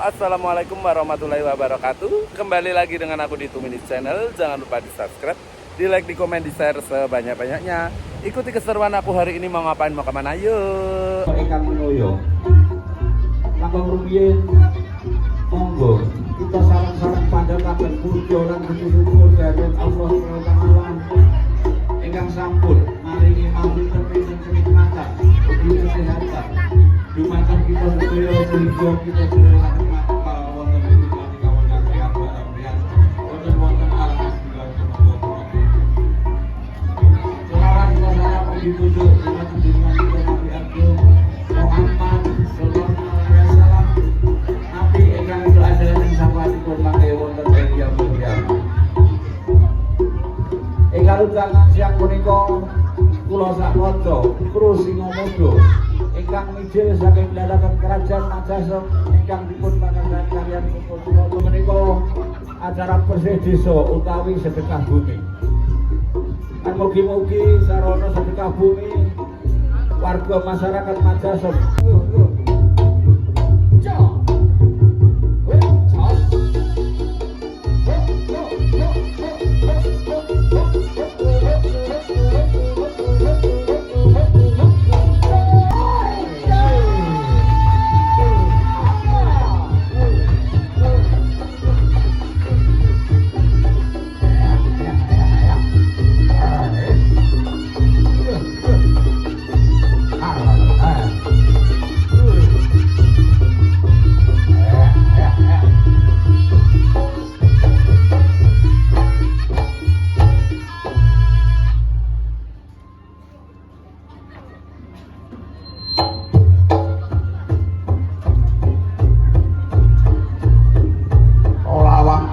assalamualaikum warahmatullahi wabarakatuh. Kembali lagi dengan aku di 2 Minutes Channel. Jangan lupa di subscribe, di like, di komen, di share sebanyak-banyaknya. Ikuti keseruan aku hari ini, mau ngapain, mau kemana, yuk. Ikan Minoyo langkah rumiyin monggo kita sarang-sarang pada kabeh puja lan syukur dari Allah Subhanahu wa taala ingkang sampun maringi mawonten kenikmatan ugi kesehatan dumateng kita sedaya sehingga kita sedaya wonten ing kawangan keyakinan wonten alas selawan masyarakat dituju dumateng dengan kita Nabi Agung Muhammad sallallahu alaihi wasallam nabi ingkang berada ing sampatipun mangke wonten ing yaumul qiyamah. Ing kalungan siang punika kula sakwaca Kru Singomodo ingkang mijil saking dalaran kerajaan Majasem ingkang dipun pangandikan kaliyan kula menika acara bersih desa utawi sedekah bumi. Lan mugi-mugi sarana sedekah bumi warga masyarakat Majasem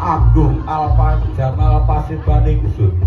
Agung Alfa Jamal Pasibaningsun.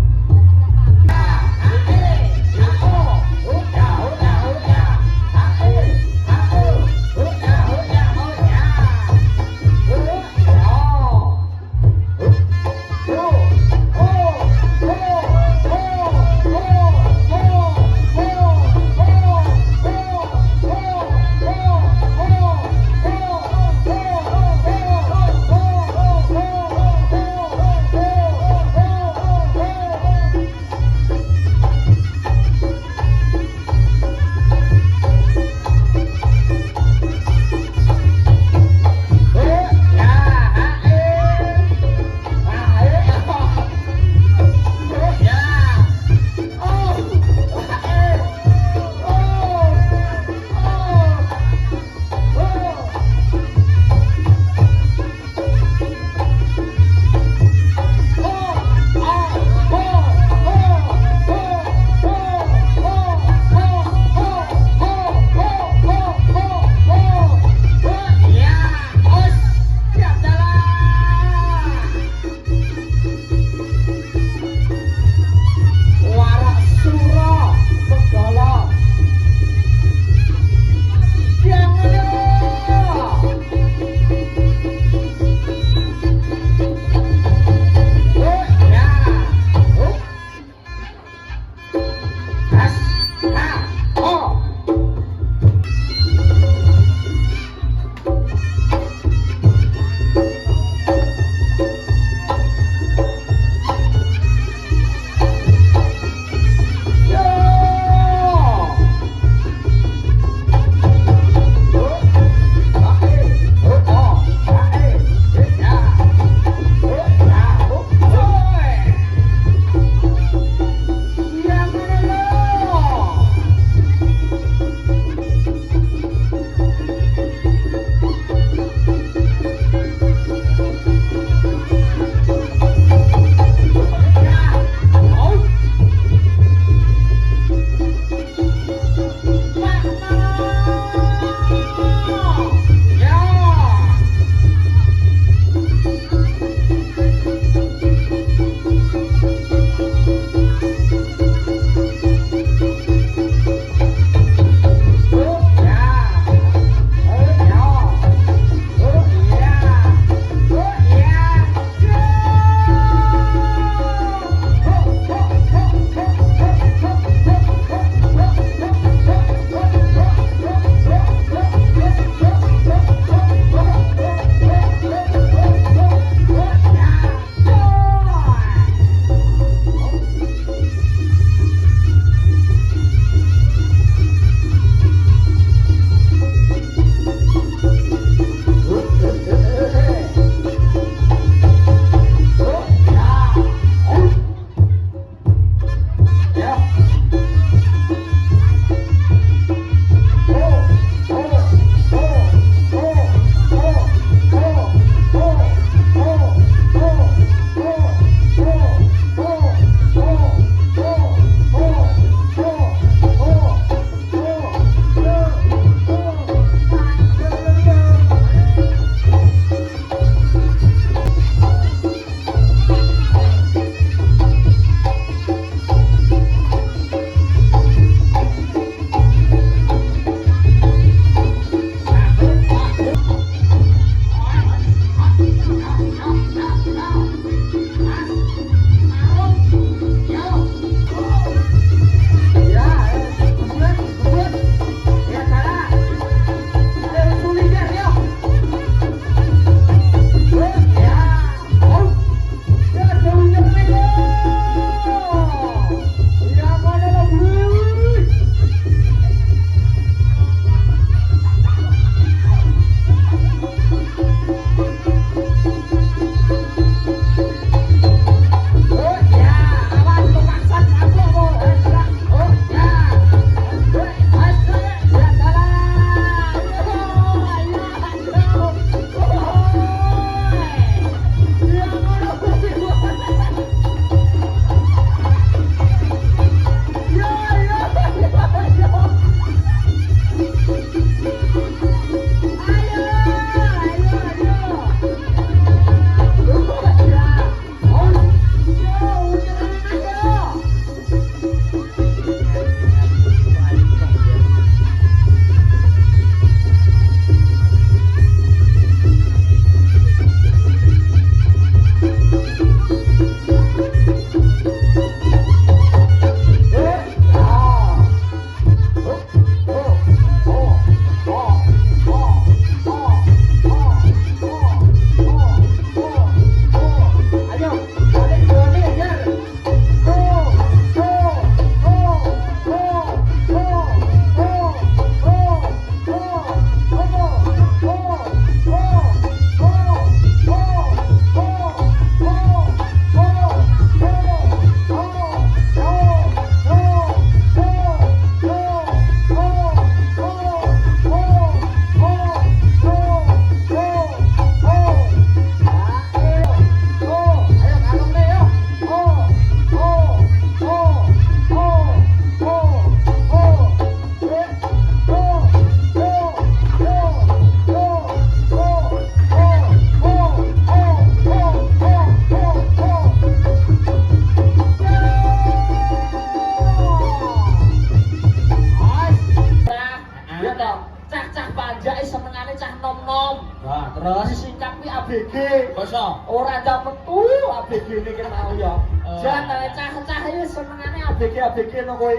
Masa? Ora ndak metu ABG iki mau ya. Jan cah-cah iki senengane ABG no kowe.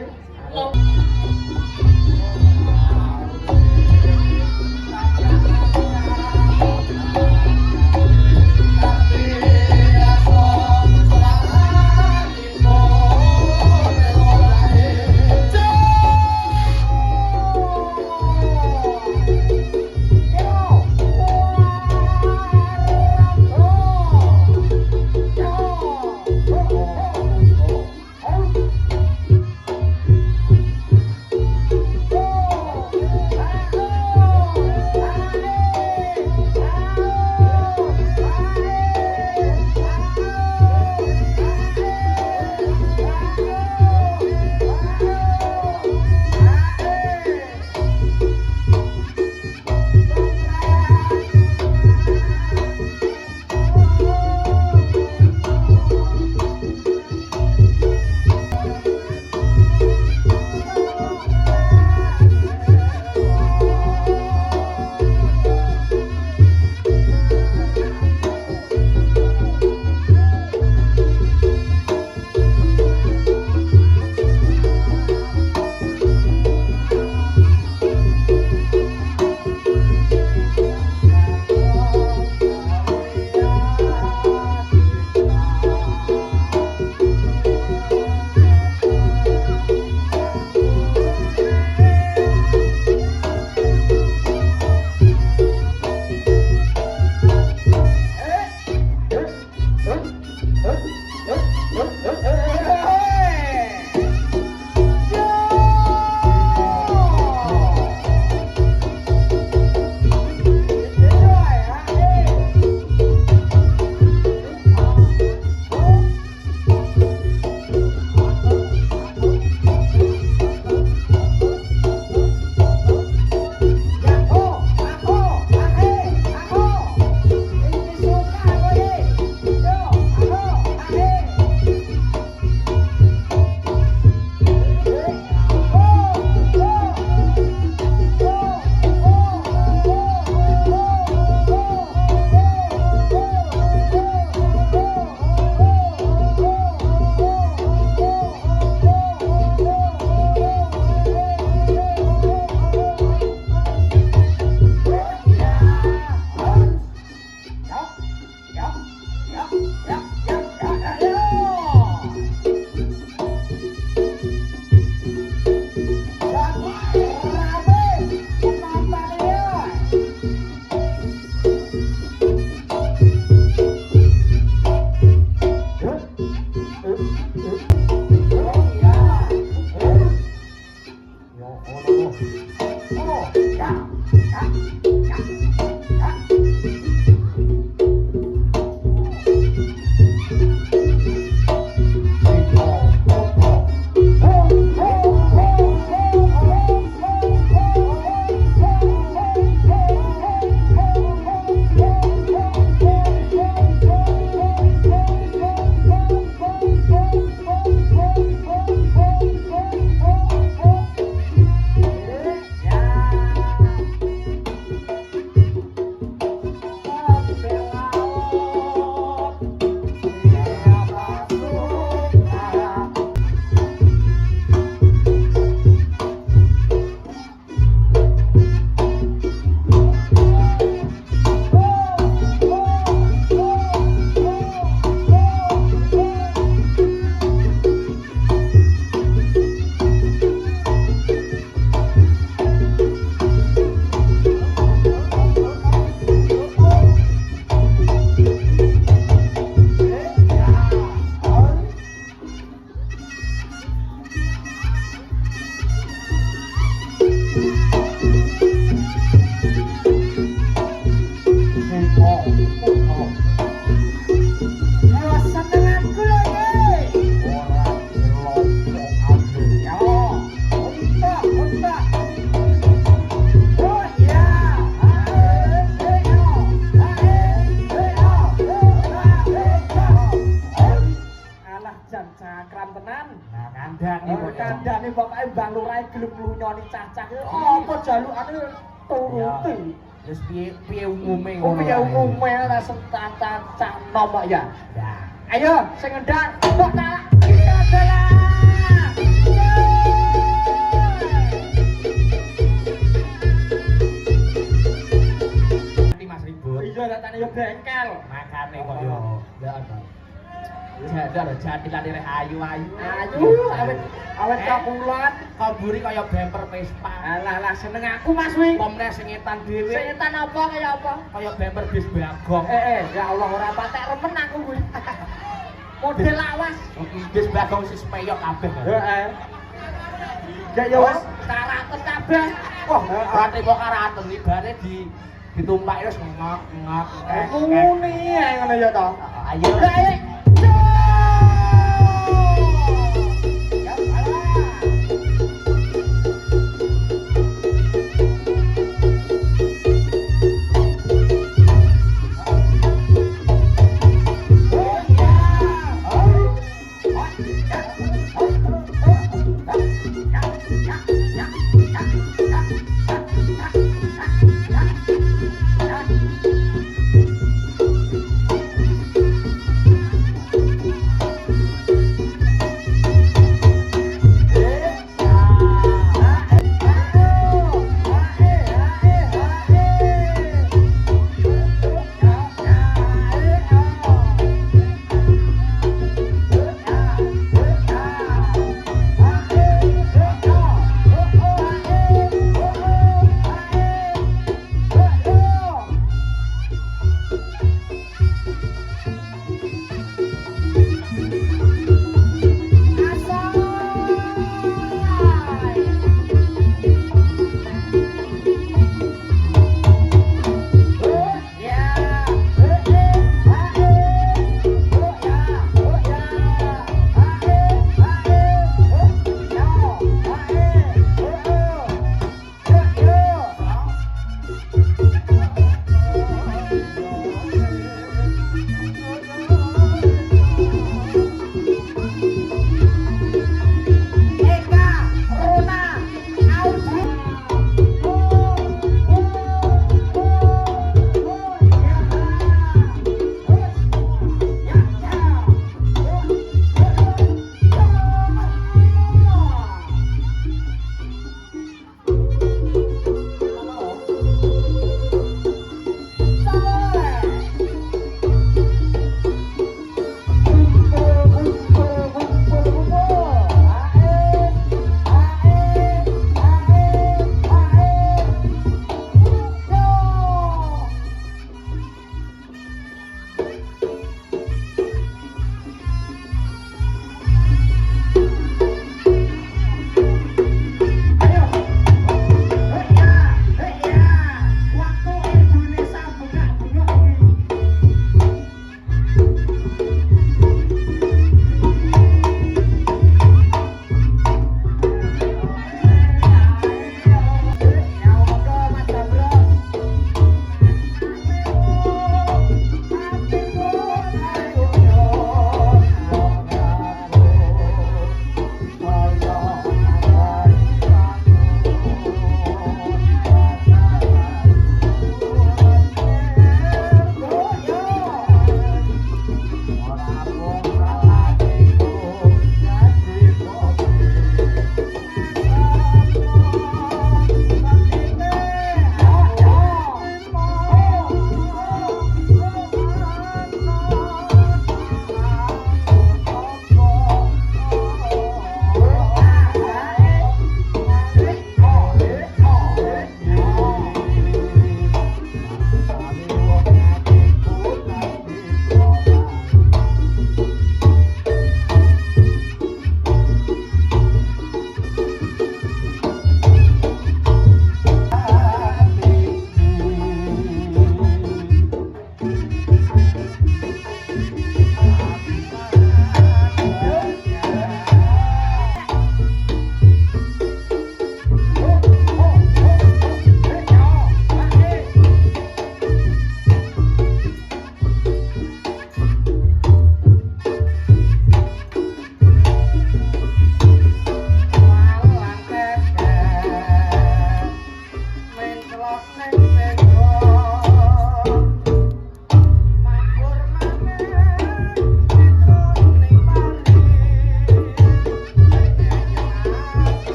Kandhane pokoke Mbah Lurah gelem nyoni cah-cah. Apa jalukane turuti. Terus piye umume Oh, ngono. piye ae. umume langsung tak nomor ya. Ya. Ayo, sing ngendang, mbok tak kita adalah. Nanti Mas Ribut. Iya, datane yo bengkel. Makane kok yo. Ya ana. Jadar jatilan rek ayu-ayu. Ayu, awet kapulan. Kamburi kaya bemper Vespa. Alah lah seneng aku Mas wi. Pomne sing etan dhewe. Setan apa kaya apa? Kaya bemper bis bagong. Ya Allah ora patek remen aku kuwi. Model lawas. Bis bagong sing speyok kabeh. Heeh. Ya ya wis karaten kabeh. Wah, ate kok karaten ibare ditumpaki wis ngok-ngok. Ngene ae ngono ya to. Ayo. Ya salah.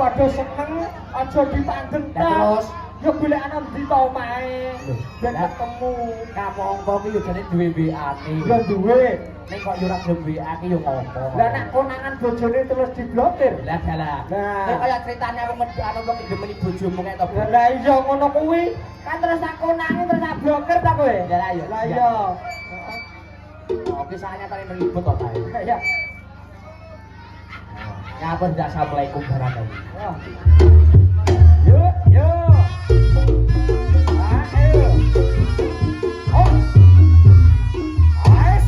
padha seneng aja dipandeng Lah, terus? yo golek anak ndi ta omahe ben Lah. ketemu Kamongko ki yo jane duwe WA-ne. yo duwe Nek kok yo ora gelem WA ki yo ngopo. lah nek konangan bojone terus diblokir lah dalah. Lah. Nek kaya critane aku medhok anu kok demeni bojomu kek to. lah iya ngono kuwi kan terus aku nangis terus tak blokir ta kowe Lah iya. lah iya Oke, saatnya tadi ribut kok tayo. ya Ya apa tidak assalamualaikum warahmatullahi yo yo ayo oh ais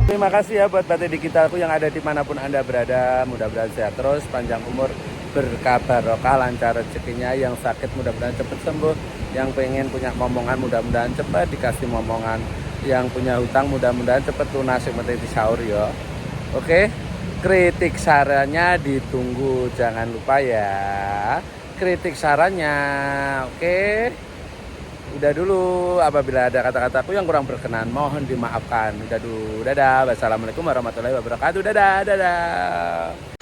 Terima kasih ya buat Batik Digitalku yang ada dimanapun Anda berada. Mudah-mudahan sehat terus, panjang umur, berkah barokah, lancar rezekinya. Yang sakit mudah-mudahan cepat sembuh. Yang pengen punya momongan mudah-mudahan cepat dikasih momongan. Yang punya hutang mudah-mudahan cepat lunas seperti sahur ya. Oke, kritik sarannya ditunggu, jangan lupa ya. Kritik sarannya, oke. Udah dulu, apabila ada kata-kataku yang kurang berkenan mohon dimaafkan. Udah dulu, dadah. Wassalamualaikum warahmatullahi wabarakatuh. Dadah, dadah.